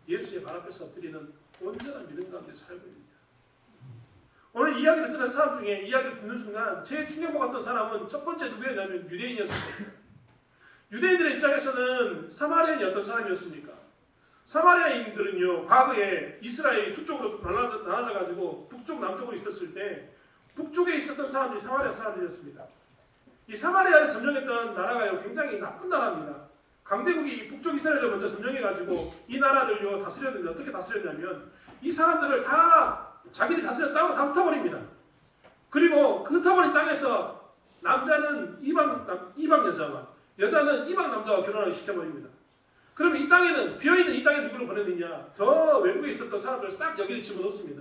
예수의 발 앞에서 엎드리는 온전한 믿음 가운데 살고 있습니다. 오늘 이야기를 듣는 사람 중에 이야기를 듣는 순간 제일 충격받았던 사람은 첫 번째 누구였냐면 유대인이었습니다. 유대인들의 입장에서는 사마리아인이 어떤 사람이었습니까? 사마리아인들은요, 과거에 이스라엘이 두 쪽으로 나눠져 가지고 북쪽 남쪽으로 있었을 때 북쪽에 있었던 사람들이 사마리아 사람들이었습니다. 이 사마리아를 점령했던 나라가요, 굉장히 나쁜 나라입니다. 강대국이 북쪽 이스라엘을 먼저 점령해 가지고 이 나라를요 다스렸는데, 어떻게 다스렸냐면 이 사람들을 다 자기들이 다스렸던 땅으로 다 흩어버립니다. 그리고 그 흩어버린 땅에서 남자는 이방 여자와 여자는 이방 남자와 결혼을 시켜버립니다. 그러면 이 땅에는, 비어있는 이 땅에 누구를 보내느냐? 저 외국에 있었던 사람들을 싹 여기를 집어넣습니다.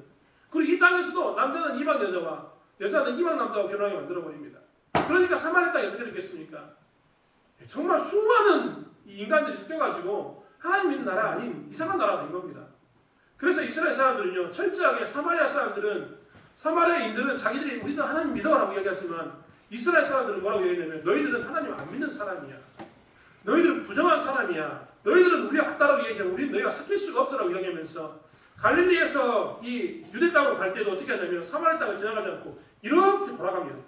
그리고 이 땅에서도 남자는 이방 여자와 여자는 이방 남자와 결혼하게 만들어버립니다. 그러니까 사마리아 땅이 어떻게 됐겠습니까? 정말 수많은 인간들이 섞여가지고 하나님 믿는 나라 아닌 이상한 나라가 된 겁니다. 그래서 이스라엘 사람들은요, 철저하게 사마리아인들은 자기들이 우리는 하나님 믿어라고 이야기하지만 이스라엘 사람들은 뭐라고 얘기하냐면 너희들은 하나님 안 믿는 사람이야. 너희들은 부정한 사람이야. 너희들은 우리와 같다라고 얘기하면 우리는 너희가 섞일 수가 없어라고 이야기하면서 갈릴리에서 이 유대 땅으로 갈 때도 어떻게 하냐면 사마리아 땅을 지나가지 않고 이렇게 돌아갑니다.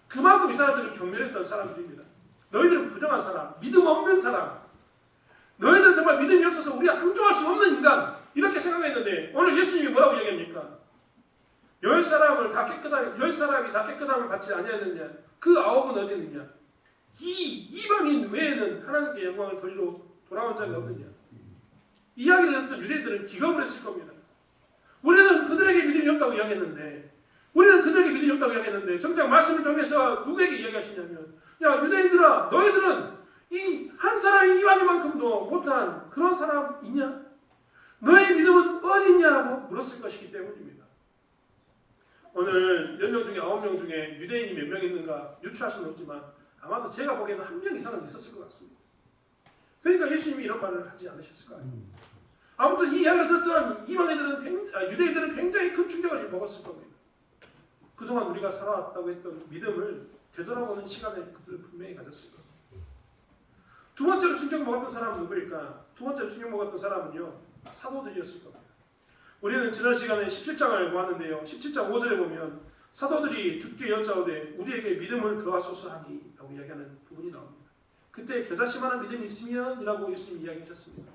그만큼 이 사람들은 경멸했던 사람들입니다. 너희들은 부정한 사람, 믿음 없는 사람, 너희들은 정말 믿음이 없어서 우리가 상종할 수 없는 인간, 이렇게 생각했는데 오늘 예수님이 뭐라고 이야기합니까? 열 사람이 다 깨끗함을 받지 아니하느냐? 그 9은 어디 있느냐? 이 이방인 외에는 하나님께 영광을 돌리러 돌아온 적이 없느냐? 이 이야기를 듣던 유대인들은 기겁을 했을 겁니다. 우리는 그들에게 믿음이 없다고 이야기했는데, 정작 말씀을 통해서 누구에게 이야기하시냐면, 야 유대인들아, 너희들은 이 한 사람이 이방인만큼도 못한 그런 사람 있냐? 너의 믿음은 어디 있냐라고 물었을 것이기 때문입니다. 오늘 10명 중에 9명 중에 유대인이 몇 명 있는가 유추할 수는 없지만 아마도 제가 보기에는 1명 이상은 있었을 것 같습니다. 그러니까 예수님이 이런 말을 하지 않으셨을 거예요. 아무튼 이 이야기를 듣던 유대인들은 굉장히 큰 충격을 먹었을 겁니다. 그동안 우리가 살아왔다고 했던 믿음을 되돌아보는 시간을 그들은 분명히 가졌을 겁니다. 두 번째로 충격 먹었던 사람은 누구일까? 두 번째로 충격 먹었던 사람은요, 사도들이었을 겁니다. 우리는 지난 시간에 17장을 보았는데요. 17장 5절에 보면 사도들이 주께 여짜오되 우리에게 믿음을 더하소서 하니 라고 이야기하는 부분이 나옵니다. 그때 겨자씨만한 믿음이 있으면 이라고 예수님이 이야기하셨습니다.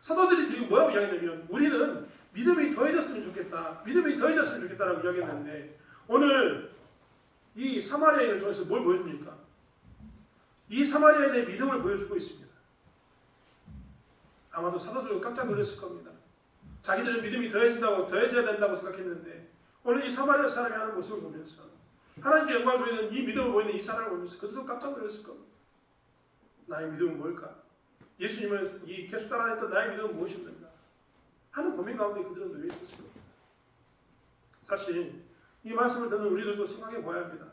사도들이 지금 뭐라고 이야기하냐면 우리는 믿음이 더해졌으면 좋겠다. 라고 이야기했는데 오늘 이 사마리아인을 통해서 뭘 보여줍니까? 이 사마리아인의 믿음을 보여주고 있습니다. 아마도 사도들은 깜짝 놀랐을 겁니다. 자기들은 믿음이 더해져야 된다고 생각했는데 오늘 이 사마리아 사람이 하는 모습을 보면서 하나님께 영광을 보이는 이 믿음을 보이는 이 사람을 보면서 그들도 깜짝 놀랐을 겁니다. 나의 믿음은 뭘까? 예수님을 계속 따라했던 나의 믿음은 무엇인가? 하는 고민 가운데 그들은 놓여 있었을 겁니다. 사실 이 말씀을 듣는 우리들도 생각해 보아야 합니다.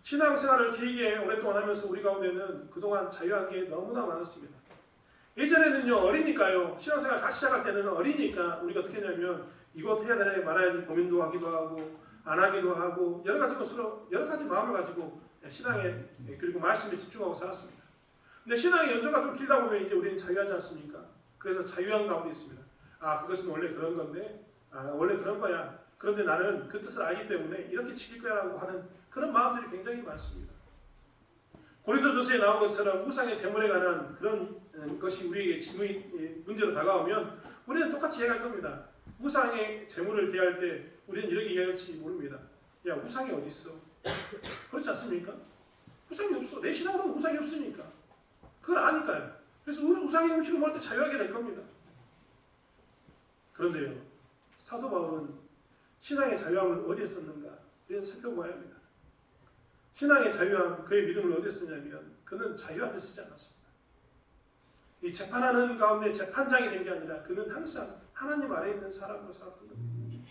신앙생활을 길게 오랫동안 하면서 우리 가운데는 그동안 자유한 게 너무나 많았습니다. 예전에는요, 어리니까요, 신앙생활 같이 시작할 때는 어리니까 우리가 어떻게 했냐면 이것 해야 되나 말아야 돼 고민도 하기도 하고 안 하기도 하고 여러 가지 것으로 여러 가지 마음을 가지고 신앙에 그리고 말씀에 집중하고 살았습니다. 근데 신앙의 연조가 좀 길다 보면 이제 우리는 자유하지 않습니까? 그래서 자유한 가운데 있습니다. 아, 그것은 원래 그런 건데, 원래 그런 거야. 그런데 나는 그 뜻을 알기 때문에 이렇게 지킬 거야라고 하는 그런 마음들이 굉장히 많습니다. 고린도전서에 나온 것처럼 우상의 제물에 관한 그런 것이 우리에게 문제로 다가오면 우리는 똑같이 얘기할 겁니다. 우상의 제물을 대할 때 우리는 이렇게 얘기할지 모릅니다. 야, 우상이 어디 있어? 그렇지 않습니까? 우상이 없어. 내 신앙으로는 우상이 없으니까. 그걸 아니까요. 그래서 우리는 우상의 음식을 먹을 때 자유하게 될 겁니다. 그런데요, 사도 바울은 신앙의 자유함을 어디에 썼는가? 우리는 살펴봐야 합니다. 신앙의 자유함, 그의 믿음을 어디에 쓰냐면 그는 자유함에 쓰지 않았습니다. 이 재판하는 가운데 재판장이 된 게 아니라 그는 항상 하나님 아래에 있는 사람으로 살았던 겁니다.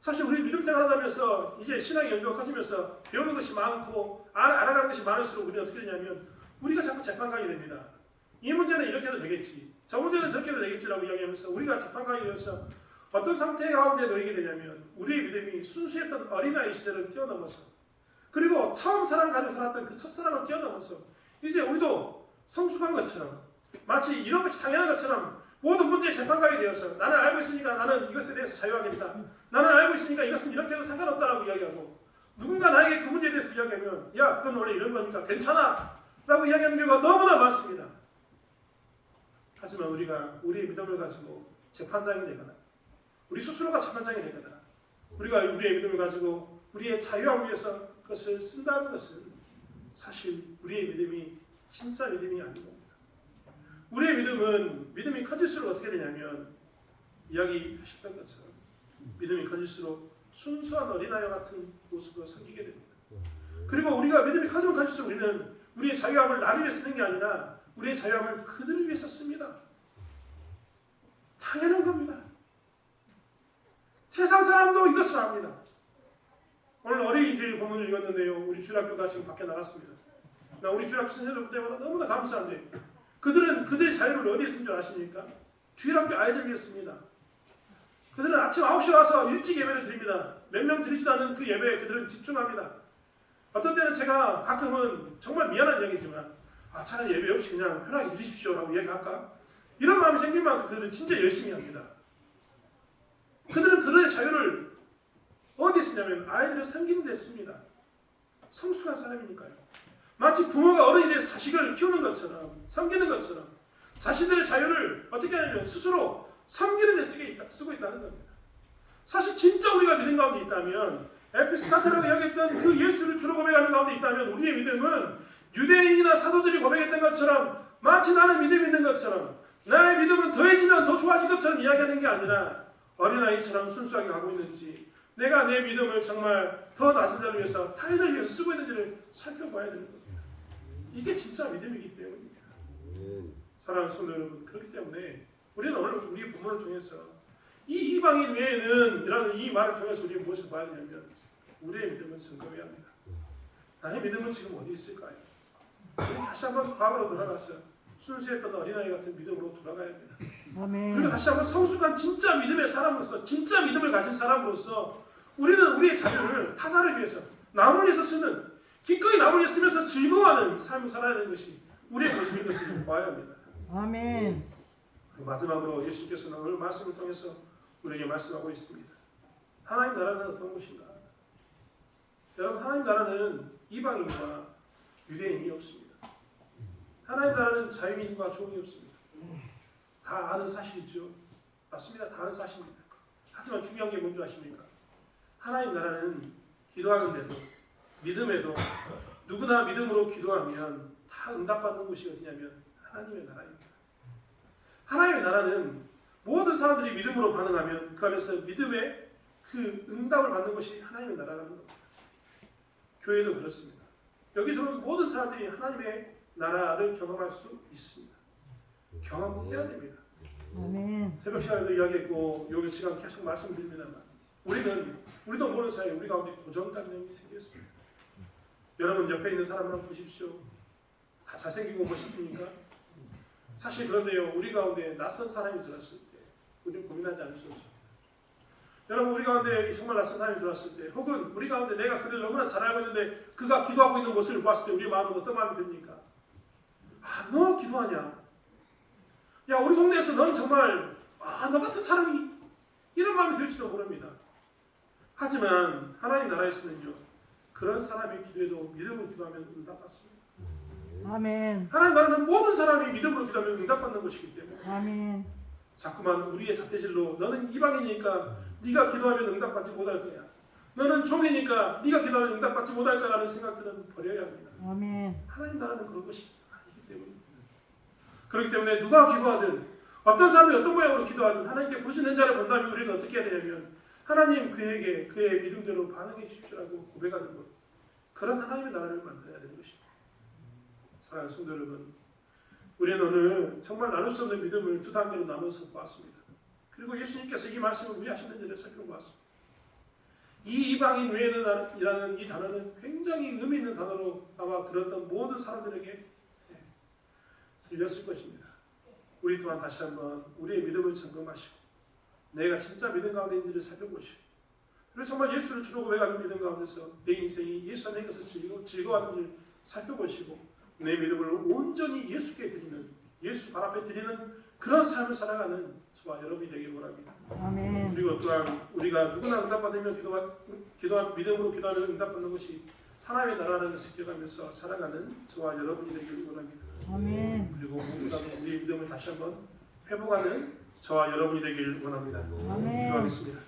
사실 우리 믿음 생활하면서 이제 신앙의 연조가 커지면서 배우는 것이 많고 알아가는 것이 많을수록 우리는 어떻게 되냐면 우리가 자꾸 재판관이 됩니다. 이 문제는 이렇게 해도 되겠지, 저 문제는 저렇게 해도 되겠지라고 이야기하면서 우리가 재판관이 되어서 어떤 상태 가운데 놓이게 되냐면 우리의 믿음이 순수했던 어린아이 시절을 뛰어넘어서 그리고 처음 사랑 가지고 살았던 그 첫사랑을 뛰어넘어서 이제 우리도 성숙한 것처럼 마치 이런 것이 당연한 것처럼 모든 문제의 재판관이 되어서 나는 알고 있으니까 나는 이것에 대해서 자유하겠다. 나는 알고 있으니까 이것은 이렇게 해도 상관없다라고 이야기하고 누군가 나에게 그 문제에 대해서 이야기하면 야, 그건 원래 이런 거니까 괜찮아 라고 이야기하는 경우가 너무나 많습니다. 하지만 우리가 우리의 믿음을 가지고 재판장이 되거나 우리 스스로가 재판장이 되거나 우리가 우리의 믿음을 가지고 우리의 자유함을 위해서 그것을 쓴다는 것은 사실 우리의 믿음이 진짜 믿음이 아닌 겁니다. 우리의 믿음이 커질수록 어떻게 되냐면 이야기하셨던 것처럼 믿음이 커질수록 순수한 어린아이 같은 모습으로 생기게 됩니다. 그리고 우리가 믿음이 커지면 커질수록 우리는 우리의 자유함을 나를 위해 쓰는 게 아니라 우리의 자유함을 그들을 위해서 씁니다. 당연한 겁니다. 세상 사람도 이것을 압니다. 오늘 어린이 주일 본문을 읽었는데요. 우리 주일학교가 지금 밖에 나갔습니다. 나 우리 주일학교 선생님들 때마다 너무나 감사한데 그들은 그들의 자유를 어디에 쓴 줄 아십니까? 주일학교 아이들 위해 씁니다. 그들은 아침 9시에 와서 일찍 예배를 드립니다. 몇 명 드리지도 않은 그 예배에 그들은 집중합니다. 어떤 때는 제가 가끔은 정말 미안한 이야기지만 차라리 예배 없이 그냥 편하게 드리십시오라고 얘기할까? 이런 마음이 생길 만큼 그들은 진짜 열심히 합니다. 그들은 그들의 자유를 어디에 쓰냐면 아이들을 섬기는 데 씁니다. 성숙한 사람이니까요. 마치 부모가 어른이 돼서 자식을 키우는 것처럼 섬기는 것처럼 자신들의 자유를 어떻게 하냐면 스스로 섬기는 데 쓰고 있다는 겁니다. 사실 진짜 우리가 믿음 가운데 있다면 에피스타테라고 여겼던 그 예수를 주로 고백하는 가운데 있다면 우리의 믿음은 유대인이나 사도들이 고백했던 것처럼 마치 나는 믿음이 있는 것처럼 나의 믿음은 더해지면 더 좋아질 것처럼 이야기하는 게 아니라 어린아이처럼 순수하게 가고 있는지 내가 내 믿음을 정말 더 낮은 자를 위해서 타인을 위해서 쓰고 있는지를 살펴봐야 되는 겁니다. 이게 진짜 믿음이기 때문입니다. 사랑하는 성도 여러분, 그렇기 때문에 우리는 오늘 우리 본문을 통해서 이 이방인 외에는 이라는 이 말을 통해서 우리가 무엇을 봐야 되냐면 우리의 믿음을 점검해야 합니다. 나의 믿음은 지금 어디 있을까요? 다시 한번 과거로 돌아가서 순수했던 어린아이 같은 믿음으로 돌아가야 합니다. 아멘. 그리고 다시 한번 성숙한 진짜 믿음의 사람으로서 진짜 믿음을 가진 사람으로서 우리는 우리의 자유를 타자를 위해서 남을 위해서 쓰는 기꺼이 남을 위해 쓰면서 즐거워하는 삶을 살아야 하는 것이 우리의 모습인 것을 봐야 합니다. 아멘. 마지막으로 예수님께서는 오늘 말씀을 통해서 우리에게 말씀하고 있습니다. 하나님 나라는 어떤 것인가? 여러분, 하나님 나라는 이방인과 유대인이 없습니다. 하나님 나라는 자유인과 종이 없습니다. 다 아는 사실이죠. 맞습니다. 다 아는 사실입니다. 하지만 중요한 게 뭔지 아십니까? 하나님 나라는 기도하는데도 믿음에도 누구나 믿음으로 기도하면 다 응답받는 곳이 어디냐면 하나님의 나라입니다. 하나님의 나라는 모든 사람들이 믿음으로 반응하면 그 안에서 믿음의 그 응답을 받는 것이 하나님의 나라라는 겁니다. 교회도 그렇습니다. 여기 들어온 모든 사람들이 하나님의 나라를 경험할 수 있습니다. 경험을 해야 됩니다. 아멘. 새벽 시간에도 이야기했고 요 시간 계속 말씀드립니다만 우리도 모르는 사이에 우리 가운데 고정관념이 생겼습니다. 여러분 옆에 있는 사람을 한번 보십시오. 다 잘생기고 멋있습니까? 사실 그런데요, 우리 가운데 낯선 사람이 들어왔을 때 우리는 고민하지 않을 수 없습니다. 여러분, 우리 가운데 정말 낯선 사람이 들어왔을 때 혹은 우리 가운데 내가 그를 너무나 잘 알고 있는데 그가 기도하고 있는 모습을 봤을 때 우리의 마음은 어떤 마음이 듭니까? 너 기도하냐? 야, 우리 동네에서 넌 정말 너 같은 사람이 이런 마음이 들지도 모릅니다. 하지만 하나님 나라에서는요, 그런 사람의 기도에도 믿음으로 기도하면 응답받습니다. 아멘. 하나님 나라는 모든 사람이 믿음으로 기도하면 응답받는 것이기 때문에 아멘. 자꾸만 우리의 잣대질로 너는 이방인이니까 네가 기도하면 응답받지 못할 거야. 너는 종이니까 네가 기도하면 응답받지 못할 거라는 생각들은 버려야 합니다. 아멘. 하나님 나라는 그런 것이 아니기 때문입니다. 그렇기 때문에 누가 기도하든 어떤 사람이 어떤 모양으로 기도하든 하나님께 부르시는 자를 본다면 우리는 어떻게 해야 되냐면 하나님 그에게 그의 믿음대로 반응해 주십시오라고 고백하는 것. 그런 하나님의 나라를 만들어야 되는 것입니다. 사랑하는 성도 여러분, 우리는 오늘 정말 나눌 수 없는 믿음을 두 단계로 나눠서 보았습니다. 그리고 예수님께서 이 말씀을 왜 하셨는지를 살펴보았습니다. 이 이방인 외에는 이라는 이 단어는 굉장히 의미 있는 단어로 아마 들었던 모든 사람들에게 들렸을 것입니다. 우리 또한 다시 한번 우리의 믿음을 점검하시고 내가 진짜 믿음 가운데 있는지를 살펴보시고 그리고 정말 예수를 주로 고백하는 믿음 가운데서 내 인생이 예수 안에 것을 즐거워하는지를 살펴보시고 내 믿음을 온전히 예수께 드리는 예수 발 앞에 드리는 그런 삶을 살아가는 저와 여러분이 되길 원합니다. 아멘. 그리고 또한 우리가 누구나 응답받으면 기도한 믿음으로 기도하면 응답받는 것이 하나님의 나라라는 것을 기억하면서 살아가는 저와 여러분이 되길 원합니다. 아멘. 그리고 무엇보다도 우리의 믿음을 다시 한번 회복하는 저와 여러분이 되길 원합니다. 아멘. 기도하겠습니다.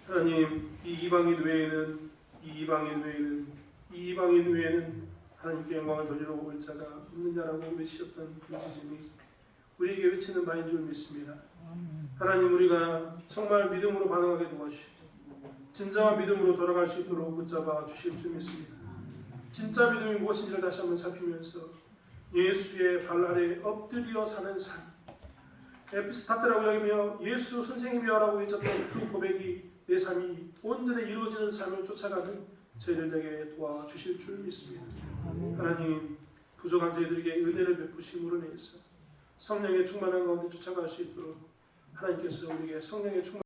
하나님, 이 이방인 외에는 하나님께 영광을 돌리러 올 자가 없느냐라고 외치셨던 부르짖음이 우리에게 외치는 바인 줄 믿습니다. 하나님, 우리가 정말 믿음으로 반응하게 도와주시고 진정한 믿음으로 돌아갈 수 있도록 붙잡아 주실 줄 믿습니다. 진짜 믿음이 무엇인지를 다시 한번 살피면서 예수의 발 아래 엎드려 사는 삶, 에피스타트라고 여기며 예수 선생님이여라고 외쳤던 그 고백이 내 삶이 온전히 이루어지는 삶을 쫓아가는 저희들 에게 도와주실 줄 믿습니다. 하나님, 부족한 저희들에게 은혜를 베푸심으로 인해서 성령의 충만한 가운데 쫓아갈 수 있도록 하나님께서 우리에게 성령의 충만